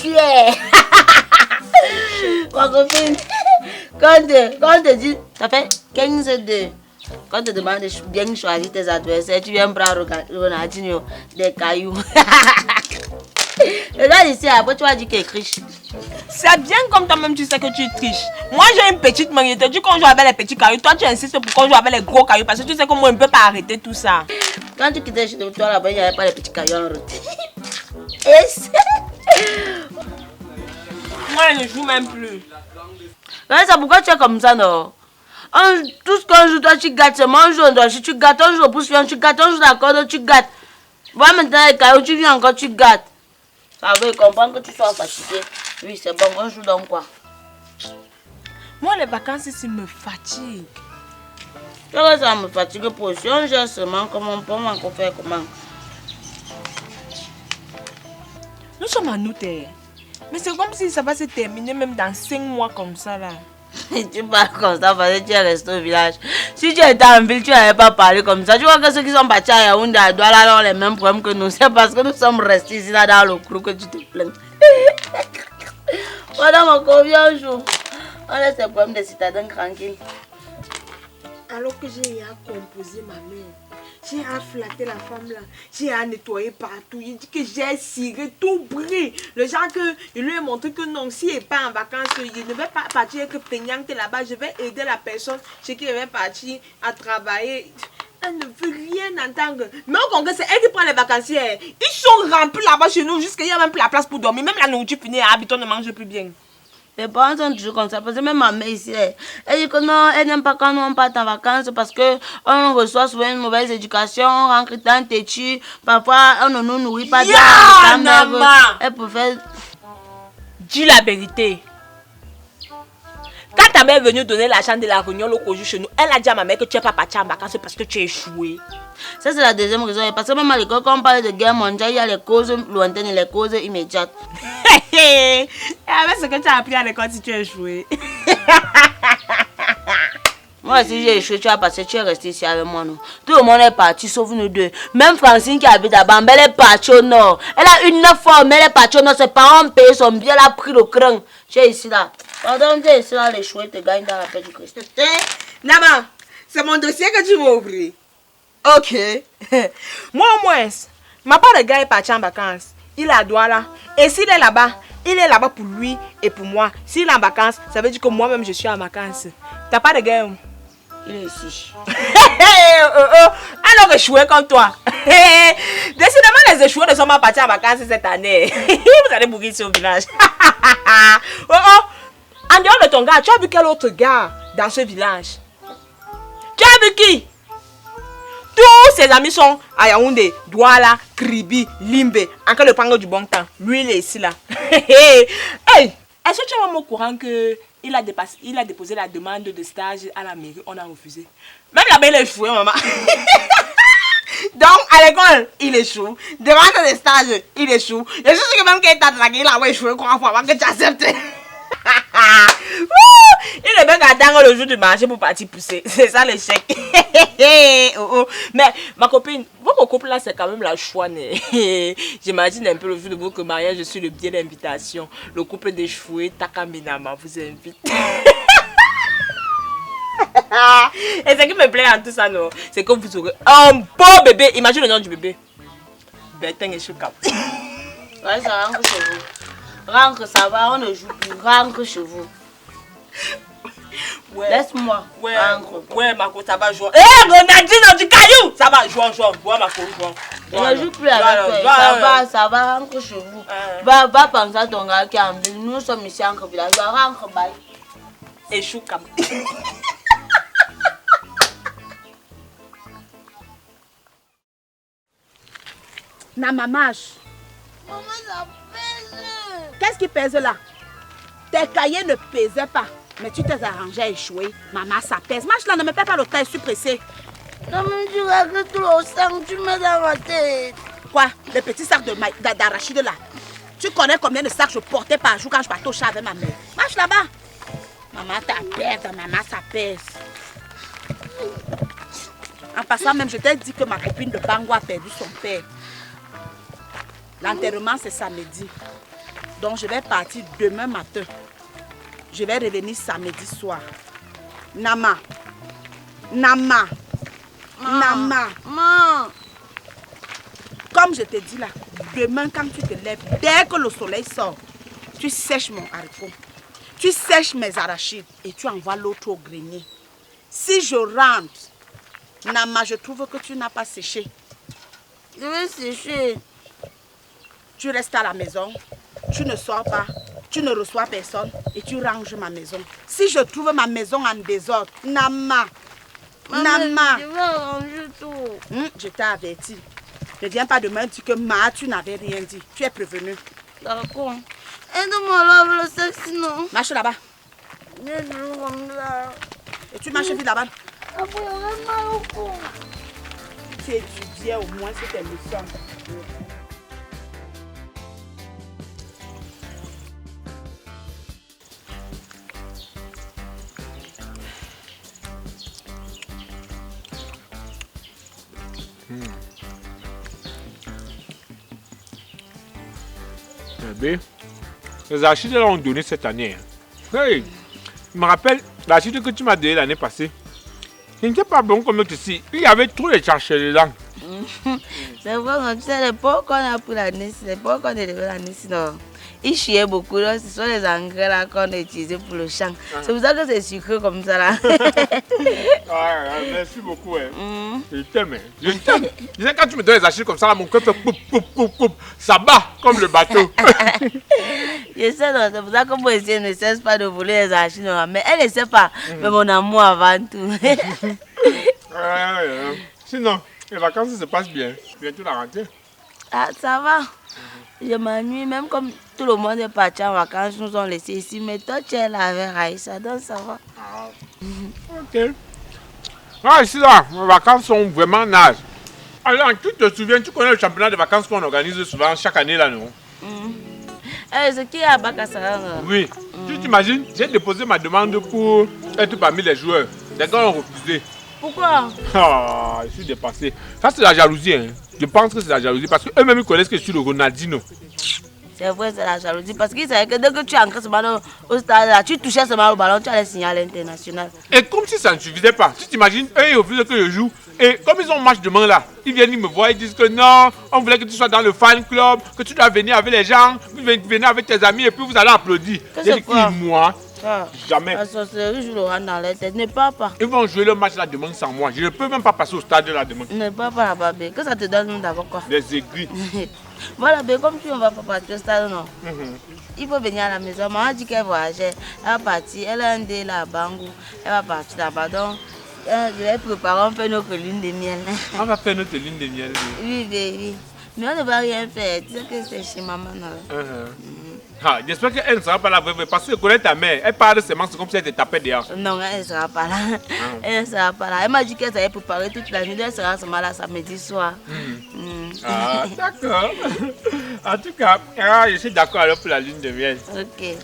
tuer. Ma copine, quand te dit, ça fait 15-2. Quand tu te demandes de bien choisir tes adversaires, tu viens prendre Ronaldinho, des cailloux. Regarde ici, après tu vas dire qu'il est triche. C'est bien comme toi-même tu sais que tu triches. Moi j'ai une petite main, je te dis qu'on joue avec les petits cailloux. Toi tu insistes pour qu'on joue avec les gros cailloux parce que tu sais que moi je ne peux pas arrêter tout ça. Quand tu quittais chez toi là-bas, il n'y avait pas les petits cailloux en route. Moi je ne joue même plus. C'est pourquoi tu es comme ça, non? Tout ce qu'on joue, toi tu gâtes, c'est moi on joue, si tu gâtes, on joue au pouce-pion, tu gâtes, on joue la corde, tu gâtes. Voilà maintenant les cailloux, tu viens encore, tu gâtes. Ça veut comprendre que tu sois fatigué. Oui, c'est bon, on joue donc quoi? Moi les vacances ici me fatiguent. Tu vois ça me fatigue pour si on gère seulement comment on peut encore faire comment? Nous sommes en août, mais c'est comme si ça va se terminer même dans 5 mois comme ça là. Tu parles comme ça parce que tu es resté au village. Si tu étais en ville, tu n'avais pas parlé comme ça. Tu vois que ceux qui sont partis à Yaoundé, à Douala, ont les mêmes problèmes que nous. C'est parce que nous sommes restés ici là dans le crew que tu te plains. Voilà mon combien on joue. On laisse les problèmes des citadins tranquilles. Alors que j'ai à composer ma mère, j'ai à flatter la femme là, j'ai à nettoyer partout. Il dit que j'ai ciré tout brille. Le genre que il lui a montré que non, s'il n'est pas en vacances, il ne va pas partir que peignante là-bas. Je vais aider la personne chez qui il va partir à travailler. Elle ne veut rien entendre. Mais au Congrès, c'est elle qui prend les vacanciers. Ils sont remplis là-bas chez nous jusqu'à il y a même plus la place pour dormir. Même la nourriture finie, habitants ne mangent plus bien. Les parents sont toujours comme ça, parce que même ma mère ici, elle dit que non, elle n'aime pas quand nous on part en vacances parce qu'on reçoit souvent une mauvaise éducation, on rentre dans têtu, parfois on ne nous nourrit pas bien. Elle préfère... Dis la vérité. Quand ta mère est venue donner l'argent de la réunion au Koju chez nous, elle a dit à ma mère que tu n'es pas partie en vacances parce que tu as échoué. Ça c'est la deuxième raison, parce que même à l'école, quand on parle de guerre mondiale, il y a les causes lointaines et les causes immédiates. Et avec ce que tu as appris à l'école si tu as échoué. Moi si j'ai échoué, tu as passé, tu es resté ici avec moi, non? Tout le monde est parti, sauf nous deux. Même Francine qui habite à Bambé, elle est partie au nord. Elle a une 9 fois, mais elle est partie au nord. Ses parents ont payé son billet, elle a pris le cran. Tu es ici là. Pendant que tu es ici là, les chouettes te gagnent dans la paix du Christ. Nama, c'est mon dossier que tu vas ouvrir. Ok. Moi au moins, ma part de gars est parti en vacances. Il est à Douala. Et s'il est là-bas, il est là-bas pour lui et pour moi. S'il est en vacances, ça veut dire que moi-même je suis en vacances. T'as pas de gars? Il est ici. Alors échoué comme toi. Décidément, les échoués ne sont pas partis en vacances cette année. Vous allez mourir sur le village. En dehors de ton gars, tu as vu quel autre gars dans ce village? Tu as vu qui? Tous ses amis sont à Yaoundé, Douala, Kribi, Limbe. Encore le prendre du bon temps. Lui, il est ici là. Hey, est-ce que tu es même au courant que il a déposé la demande de stage à la mairie? On a refusé. Même là-bas, il est échoué, maman. Donc, à l'école, il échoue. Demande de stage, il échoue. Et je suis que même qu'il t'a dragué, il a échoué 3 fois avant que tu acceptes. Il est bien attendre le jour du marché pour partir pousser. C'est ça l'échec. Mais ma copine, votre couple là c'est quand même la choix. J'imagine un peu le jour de votre mariage, je suis le biais d'invitation. Le couple d'échoués, Takaminama vous invite. Et ce qui me plaît en tout ça, non, c'est que vous aurez un beau bébé. Imagine le nom du bébé. Bertin et Choukap. Ouais, ça rentre chez vous. Rentre, ça va, on ne joue plus. Rentre chez vous. Ouais. Laisse-moi. Ouais, rentre. ouais, Marco, ça va jouer. Eh, Ronaldinho du caillou. Ça va, jouons, Marco, jouons. Je ne joue plus avec toi. Ça va, rentre chez vous. Va penser à ton gars qui est en ville. Nous sommes ici en village. Rentre, bye. Et Choukap. Namamache. Maman, ça pèse. Qu'est-ce qui pèse là? Tes cahiers ne pesaient pas. Mais tu t'es arrangé à échouer. Maman, ça pèse. Marche là, ne me perds pas le temps, je suis pressée. Maman, tu règles tout le sang, tu mets dans ma tête. Quoi? Le petit sac d'arachide là. Tu connais combien de sacs je portais par jour quand je partais au chat avec ma mère? Marche là-bas. Maman, ça pèse. Maman, ça pèse. En passant même, je t'ai dit que ma copine de Bango a perdu son père. L'enterrement, c'est samedi. Donc je vais partir demain matin. Je vais revenir samedi soir. Nama. Nama. Nama. Maman. Comme je te dis là, demain quand tu te lèves, dès que le soleil sort, tu sèches mon haricot. Tu sèches mes arachides et tu envoies l'autre au grenier. Si je rentre, Nama, je trouve que tu n'as pas séché. Je vais sécher. Tu restes à la maison, tu ne sors pas, tu ne reçois personne et tu ranges ma maison. Si je trouve ma maison en désordre, Nama, Nama, Je vais arranger tout. Je t'ai averti. Ne viens pas demain dire que Ma, tu n'avais rien dit. Tu es prévenu. D'accord. Aide-moi là avec le sexe sinon. Marche là-bas. Je vais comme ça. Et tu marches vite là-bas. Après, il y aura mal au cou. Tu étudiais au moins sur tes leçons. Les archives là ont donné cette année. Hey, je me rappelle l'archive que tu m'as donné l'année passée. Ce n'était pas bon comme ceci. Il y avait trop de chercheurs dedans. C'est vrai, tu sais, l'époque qu'on a pris l'année, l'époque qu'on est levé l'année, sinon, ils chiaient beaucoup. Là, ce sont les engrais là qu'on a utilisés pour le champ. C'est pour ça que c'est sucré comme ça là. Merci beaucoup. Je t'aime. Je t'aime. Tu sais, quand tu me donnes les archives comme ça, là, mon cœur fait poup, poup, poup, poup. Ça bat comme le bateau. Je sais, non, c'est pour ça que moi aussi, ne cesse pas de voler les archives. Mais elle ne sait pas. Mais mon amour avant tout. Sinon, les vacances se passent bien. Bientôt la rentrée. Ah, ça va. Je m'ennuie, même comme tout le monde est parti en vacances, nous ont laissé ici. Mais toi, tu es là avec Raïssa, donc ça va. Ok. Ah, ici là, les vacances sont vraiment nages. Alors, tu te souviens, tu connais le championnat de vacances qu'on organise souvent chaque année là, non? C'est qui à Bakassara? Oui. Tu t'imagines, j'ai déposé ma demande pour être parmi les joueurs. Les gars ont refusé. Pourquoi? Ah, je suis dépassé. Ça, c'est la jalousie. Hein. Je pense que c'est la jalousie parce qu'eux-mêmes ils connaissent que je suis le Ronaldinho. C'est vrai, c'est la jalousie. Parce qu'ils savaient que dès que tu entres seulement au stade, là, tu touchais seulement le ballon, tu allais signer à l'international. Et comme si ça ne suffisait pas, tu t'imagines, eux ils refusent que je joue. Et comme ils ont match demain là, ils viennent me voir, ils disent que non, on voulait que tu sois dans le fan club, que tu dois venir avec les gens, vous venez avec tes amis et puis vous allez applaudir. J'ai dit que moi, jamais. La sorcellerie joue le rang dans la tête. Ne pars pas. Ils vont jouer le match là demain sans moi. Je ne peux même pas passer au stade là demain. Ne pars pas là-bas, bé. Que ça te donne d'abord quoi? Des aigris. Voilà, bé, comme tu ne vas pas partir au stade, non. Il faut venir à la maison. Maman dit qu'elle voyageait. Elle va partir. Elle a un dé là à Bangou. Elle va partir là-bas. Donc, je vais préparer un peu notre lune de miel. On va faire notre lune de miel. Oui, oui. Mais on ne va rien faire. Tu sais que c'est chez maman. Ah, j'espère qu'elle ne sera pas là parce que je connais ta mère. Elle parle seulement comme si elle te tapait dehors. Non, elle ne sera pas là. Elle ne sera pas là. Elle m'a dit qu'elle allait préparer toute la nuit. Elle sera seulement là samedi soir. Ah, d'accord. En tout cas, je suis d'accord alors pour la lune de miel. Ok.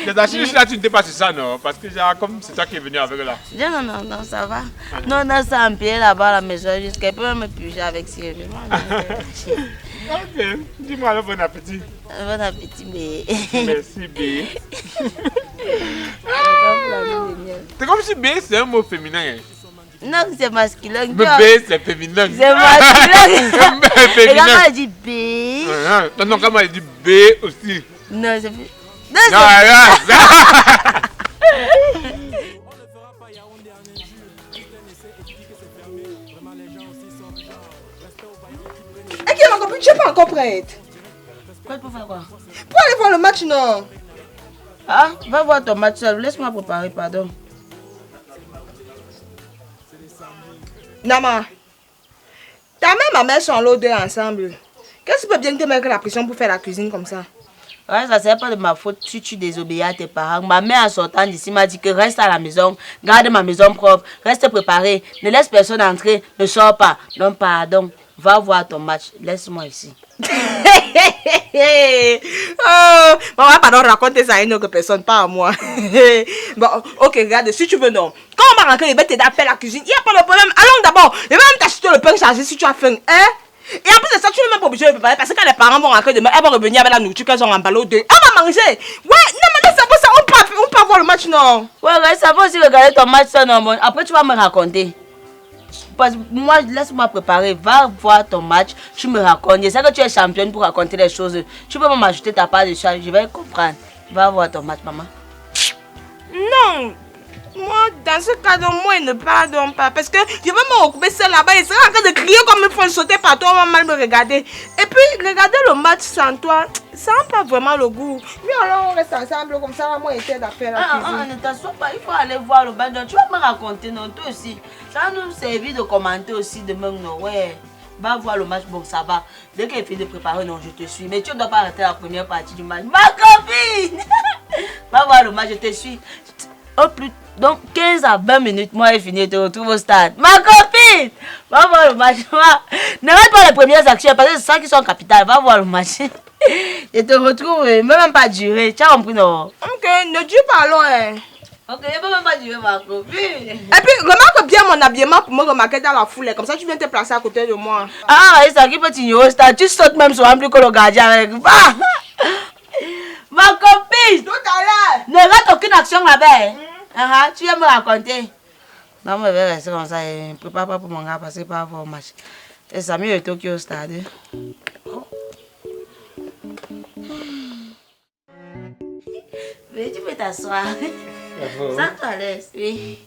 Les archives là, tu ne t'es pas sur ça, non? Parce que comme c'est toi qui es venu avec là. Non, ça va. Non, on a ça en pied là-bas à la maison jusqu'à peut me puger avec Sylvie. Ok, dis-moi alors bon appétit. Bon appétit, bé. Merci, B. C'est comme si B c'est un mot féminin. Non, c'est masculin. Mais B c'est féminin. C'est masculin. B est féminin. Et quand elle dit B. Non, quand elle dit B aussi. Non, c'est. Non, Et qui est encore plus, tu n'es pas encore prête. Pour faire quoi? Pour aller voir le match, non. Ah, va voir ton match seul. Laisse-moi préparer, pardon. Nama, ta mère et ma mère sont l'odeur ensemble. Qu'est-ce que tu peux bien te mettre la pression pour faire la cuisine comme ça? Ouais, ça c'est pas de ma faute si tu désobéis à tes parents. Ma mère en sortant d'ici m'a dit que reste à la maison, garde ma maison propre, reste préparé, ne laisse personne entrer, ne sors pas. Non, pardon, va voir ton match, laisse-moi ici. Oh, maman, pardon, raconter ça à une autre personne, pas à moi. Bon, ok, regarde, si tu veux, non. Quand on m'a rencontré, je vais t'aider à faire la cuisine. Il n'y a pas de problème. Allons d'abord. Je vais même t'acheter le pain chargé si tu as faim. Hein? Et en plus de ça, tu n'es même pas obligé de préparer parce que quand les parents vont rentrer demain, elles vont revenir avec la nourriture qu'elles ont emballée au deux. Elle va manger. Ouais, non, mais c'est pour ça, on peut voir le match, non. Ouais, ça va aussi regarder ton match, ça, non. Après, tu vas me raconter. Parce que moi, laisse-moi préparer. Va voir ton match, tu me racontes. Je sais que tu es championne pour raconter les choses. Tu peux m'ajouter ta part de charge, je vais comprendre. Va voir ton match, maman. Non. Moi, dans ce cas, moi, il ne pardonne pas. Parce que je vais me occuper seul là-bas. Il sera en train de crier comme il faut sauter partout. On va mal me regarder. Et puis, regarder le match sans toi, ça n'a pas vraiment le goût. Mais alors, on reste ensemble comme ça. Moi, j'étais d'affaires à cuisine. Ne t'assois pas. Il faut aller voir le match. Tu vas me raconter, non, toi aussi. Ça va nous servir de commenter aussi demain, non. Ouais. Va voir le match, bon, ça va. Dès qu'elle finit de préparer, non, je te suis. Mais tu ne dois pas arrêter la première partie du match. Ma copine! Va voir le match, je te suis. Au plus, donc 15 à 20 minutes, moi, j'ai fini, je te retrouve au stade. Ma copine! Va voir le match. Ne rate pas les premières actions parce que c'est ça qui sont en capitale. Va voir le match. Je te retrouve, même pas durer. Tu as compris, non? Ok, ne dis pas loin. Ok, je peux même pas durer, ma copine. Et puis, remarque bien mon habillement pour me remarquer dans la foule. Comme ça, tu viens te placer à côté de moi. Ah, c'est ça qui peut t'ignorer au stade. Tu sautes même sur un plus que le gardien avec. Va! Ma copine! Tout à l'heure! Ne rate aucune action là-bas. Tu viens me raconter. Non, mais je vais rester comme ça. Ne prépare pas pour mon gars parce que pas avoir un match. Et ça mieux est Tokyo au stade. Mais tu peux t'asseoir. Sens-toi à l'aise, oui.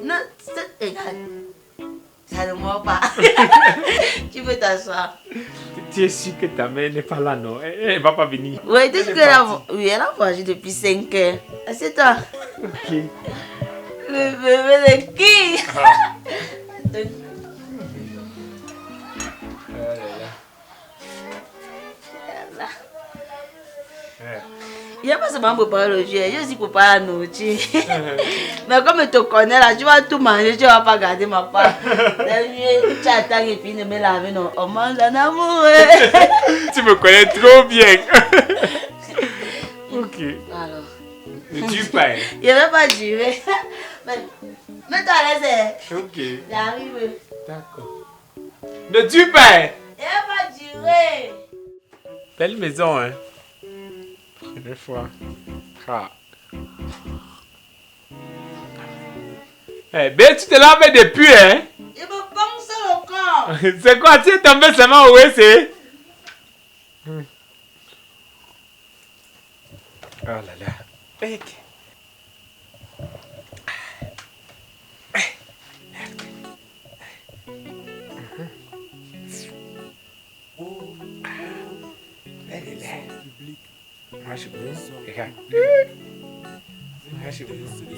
Non, c'est égal. Ça ne mord pas. Tu peux t'asseoir. Tu es sûr que ta mère n'est pas là, non? Elle va pas venir. Oui, tu sais qu'elle a voyagé depuis 5 heures. Assieds-toi. Ok. Le bébé de qui? Il n'y a pas seulement préparer le jeu, je aussi préparer la nourriture. Mais comme je te connais là, tu vas tout manger, tu ne vas pas garder ma part. Tu attends et puis ne me laver, non. On mange en amour. Tu me connais trop bien. Ok. Alors. Ne tue pas. Il ne va pas durer. Mets-toi à l'aise. Ok. J'arrive. D'accord. Ne tue pas. Il ne va pas durer. Belle maison, hein. Première fois. Ah. Eh, ben, tu te laves depuis, hein? Il me pense le corps. C'est quoi? Tu es tombé seulement au WC? Oh là là. Bec. Elle est là. Moi, je veux. Regarde. Il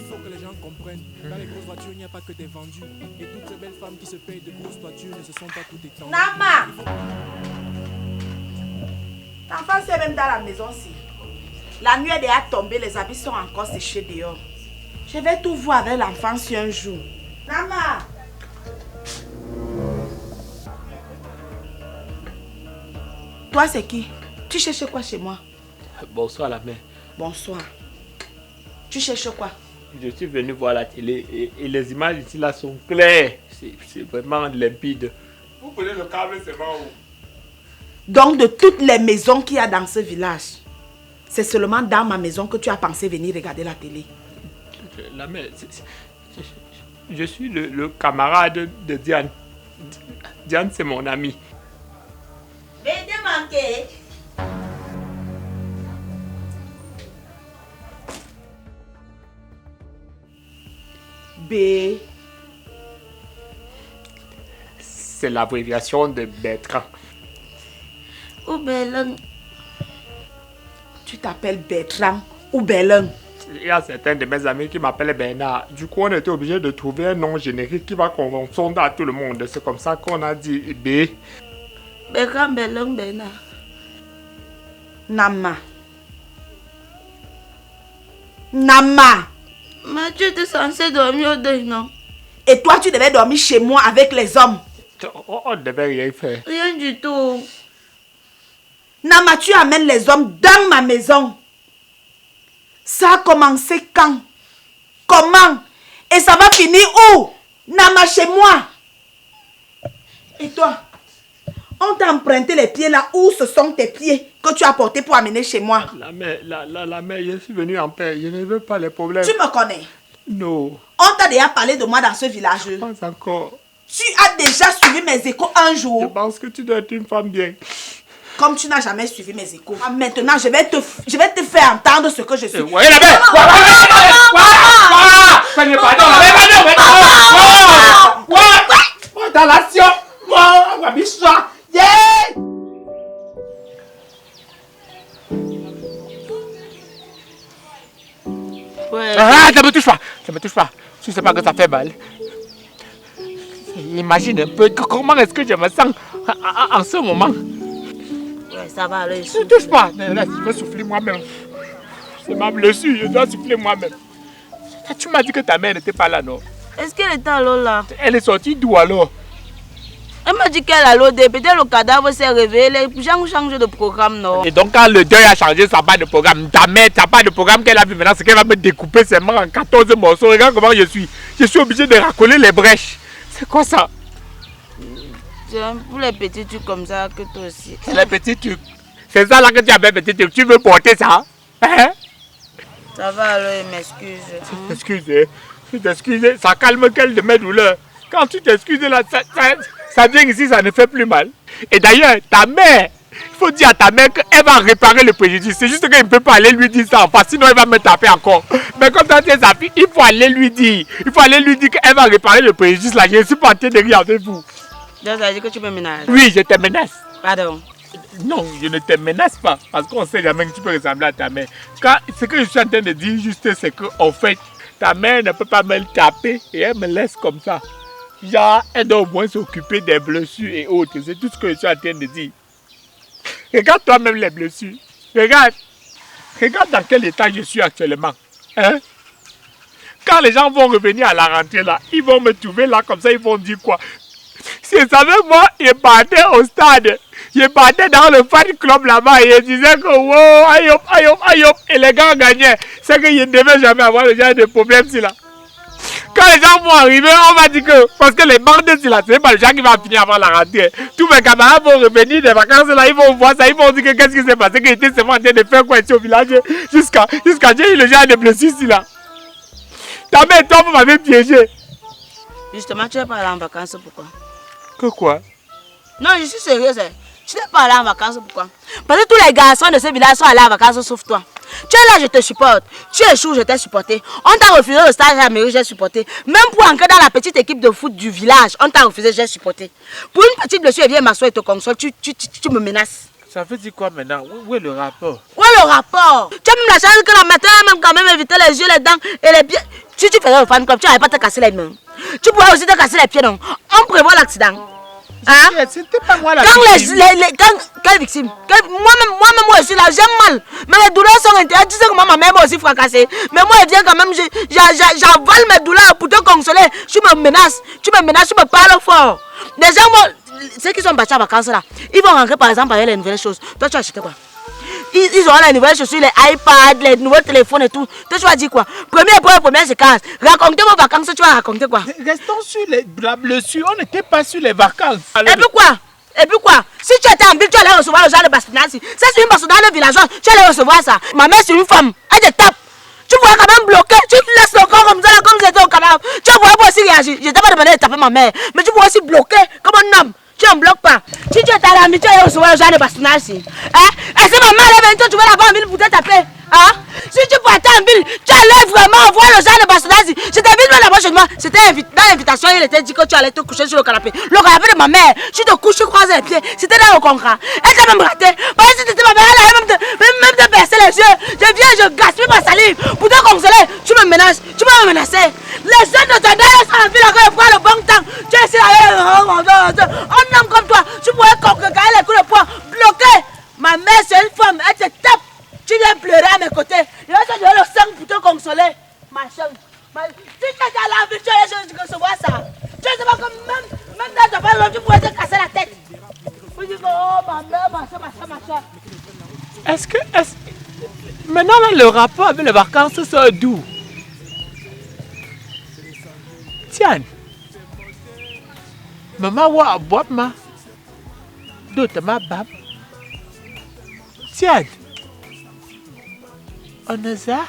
faut que les gens comprennent. Dans les grosses voitures, il n'y a pas que des vendus. Et toutes ces belles femmes qui se payent de grosses voitures ne se sont pas toutes étendues. Nama! L'enfant, c'est même dans la maison-ci. La nuit est déjà tombée, les habits sont encore séchés dehors. Je vais tout voir avec l'enfant si un jour. Nama! Toi, c'est qui? Tu cherches quoi chez moi? Bonsoir, la mère. Bonsoir. Tu cherches quoi? Je suis venu voir la télé et les images ici là sont claires. C'est vraiment limpide. Vous prenez le câble, c'est bon. Donc, de toutes les maisons qu'il y a dans ce village, c'est seulement dans ma maison que tu as pensé venir regarder la télé. La mère, je suis le camarade de Diane. Diane, c'est mon ami. Mais manqué. B. C'est l'abréviation de Bertrand. Ou Belen. Tu t'appelles Bertrand ou Belen? Il y a certains de mes amis qui m'appellent Bernard. Du coup, on était obligé de trouver un nom générique qui va correspondre à tout le monde. C'est comme ça qu'on a dit B. Bertrand, Belen, Bernard. Nama. Nama. Mais tu étais censé dormir au deuil, non? Et toi, tu devais dormir chez moi avec les hommes. On ne devait rien faire. Rien du tout. Nama, tu amènes les hommes dans ma maison. Ça a commencé quand? Comment? Et ça va finir où? Nama, chez moi. Et toi? On t'a emprunté les pieds là. Où ce sont tes pieds que tu as portés pour amener chez moi? La mère, je suis venu en paix. Je ne veux pas les problèmes. Tu me connais? Non. On t'a déjà parlé de moi dans ce village. Pas encore. Tu as déjà suivi mes échos un Je jour. pense que tu dois être une femme bien. Comme tu n'as jamais suivi mes échos. Maintenant, je vais te faire entendre ce que je suis. Ouais, la mère! Ouais. Ah, ça me touche pas! Ça me touche pas. Tu sais pas que ça fait mal. Imagine un peu comment est-ce que je me sens en ce moment. Ouais, ça va aller. Ne touche pas. Laisse, je vais souffler moi-même. C'est ma blessure, je dois souffler moi-même. Tu m'as dit que ta mère n'était pas là, non? Est-ce qu'elle était à l'eau là? Elle est sortie d'où alors? Elle m'a dit qu'elle a l'eau. Peut-être le cadavre s'est réveillé. Les gens ont changé de programme, non? Et donc quand le deuil a changé sa part de programme, ta mère, ta part de programme qu'elle a vu maintenant, c'est qu'elle va me découper ses mains en 14 morceaux. Regarde comment je suis. Je suis obligé de racoler les brèches. C'est quoi ça? Pour les petits trucs comme ça que toi aussi. C'est les petits trucs. C'est ça là que tu appelles petit truc. Tu veux porter ça? Hein? Ça va alors, m'excuse. Excusez. Tu t'excuses, ça calme quelle de mes douleurs. Quand tu t'excuses là, ça vient ici, ça ne fait plus mal. Et d'ailleurs, ta mère, il faut dire à ta mère qu'elle va réparer le préjudice. C'est juste qu'elle ne peut pas aller lui dire ça en face, sinon elle va me taper encore. Mais comme tu es sa fille, il faut aller lui dire. Il faut aller lui dire qu'elle va réparer le préjudice là. Je ne suis pas en train de regarder vous. Donc ça veut dire que tu me menaces? Oui, je te menace. Pardon. Non, je ne te menace pas. Parce qu'on sait jamais que tu peux ressembler à ta mère. Ce que je suis en train de dire juste, c'est qu'en fait, ta mère ne peut pas me le taper et elle me laisse comme ça. Genre, elle doit au moins s'occuper des blessures et autres. C'est tout ce que je suis en train de dire. Regarde toi-même les blessures. Regarde. Regarde dans quel état je suis actuellement. Hein? Quand les gens vont revenir à la rentrée là, ils vont me trouver là comme ça, ils vont dire quoi? Si vous savez, moi, je partais au stade. Je partais dans le fan club là-bas et je disais que wow, aïe hop, aïe hop, aïe hop, et les gars gagnaient. C'est que je ne devais jamais avoir le genre de problème là. Quand les gens vont arriver, on va dire que, parce que les bandes là, c'est pas le genre qui va finir avant la rentrée. Tous mes camarades vont revenir des vacances là, ils vont voir ça, ils vont dire que qu'est-ce qui s'est passé, qu'ils étaient seulement en train de faire quoi ici au village, jusqu'à j'ai eu le genre de blessure ici là. Ta mère, toi, vous m'avez piégé. Justement, tu es pas allé en vacances, pourquoi? Que quoi? Non, je suis sérieuse. Tu n'es pas allé en vacances, pourquoi? Parce que tous les garçons de ce village sont allés en vacances sauf toi. Tu es là, je te supporte. Tu échoues, je t'ai supporté. On t'a refusé le stage à la mairie, j'ai supporté. Même pour entrer dans la petite équipe de foot du village, on t'a refusé, j'ai supporté. Pour une petite blessure, elle vient m'asseoir et te console, tu me menaces. Ça veut dire quoi maintenant? Où est le rapport? Où est le rapport? Tu as même la chance que la matin, même quand même éviter les yeux, les dents et les pieds. Si tu faisais le fan club, tu n'allais pas te casser les mains. Tu pourrais aussi te casser les pieds, non? On prévoit l'accident. Hein? C'était pas moi la victime. Quelle victime? Moi, je suis là, j'ai mal. Mais les douleurs sont internes. Tu sais que moi, ma mère m'a aussi fracassé. Mais moi, je viens quand même, j'avale mes douleurs pour te consoler. Tu me menaces, tu me parles fort. Les gens, ceux qui sont partis en vacances là, ils vont rentrer par exemple avec les nouvelles choses. Toi, tu as acheté quoi? Ils auront les nouvelles chaussures, les iPads, les nouveaux téléphones et tout. Toi, tu vas dire quoi? Première séquence. Racontez vos vacances, tu vas raconter quoi? Restons sur la blessure, on n'était pas sur les vacances. Et puis quoi? Si tu étais en ville, tu allais recevoir le genre de bastonnage. Ça, c'est une bastonnage villageoise, tu allais recevoir ça. Ma mère, c'est une femme, elle te tape. Tu pourrais quand même bloquer, tu laisses le corps comme ça, là, comme c'était au cadavre. Tu pourrais pas aussi réagir. Je t'ai pas demandé de taper ma mère, mais tu pourrais aussi bloquer comme un homme. Tu ne bloques pas. Si tu es à la tu allais recevoir le genre de bastonnage ici. Hein? Et si ma mère est venue, tu vas là-bas en ville pour te taper. Hein? Si tu partais en ville, tu allais vraiment voir le genre de bastonnage. Je t'invite même là-bas chez moi. C'était dans l'invitation, il était dit que tu allais te coucher sur le canapé. Le canapé de ma mère, tu te couches, tu croises les pieds. C'était dans le contrat. Elle t'a même raté. Parce que c'était ma mère, elle allait même te percer les yeux. Je viens, je gaspille ma salive pour te consoler. Tu me menaces, tu peux me menacer. Les jeunes de ta mère sont en ville encore pour le bon temps. Tu es ici là, un homme comme toi, tu pourrais conquérir les coups de poing, bloquer. Ma mère, c'est une femme, elle te tape. Tu viens pleurer à mes côtés. Je vais te donner le sang pour te consoler. Ma chérie. Si tu étais à la vie, tu allais recevoir ça. Tu ne sais pas que même dans ta parole, tu pourrais te casser la tête. Vous dites, oh ma mère, ma soeur. Est-ce que... Maintenant, là, le rapport avec les vacances sort d'où? Tiens. Maman, wa boîte ma. D'autres m'abab. Tiens. On a ça?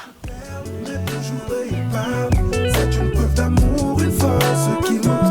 C'est une preuve d'amour, une force qui m'en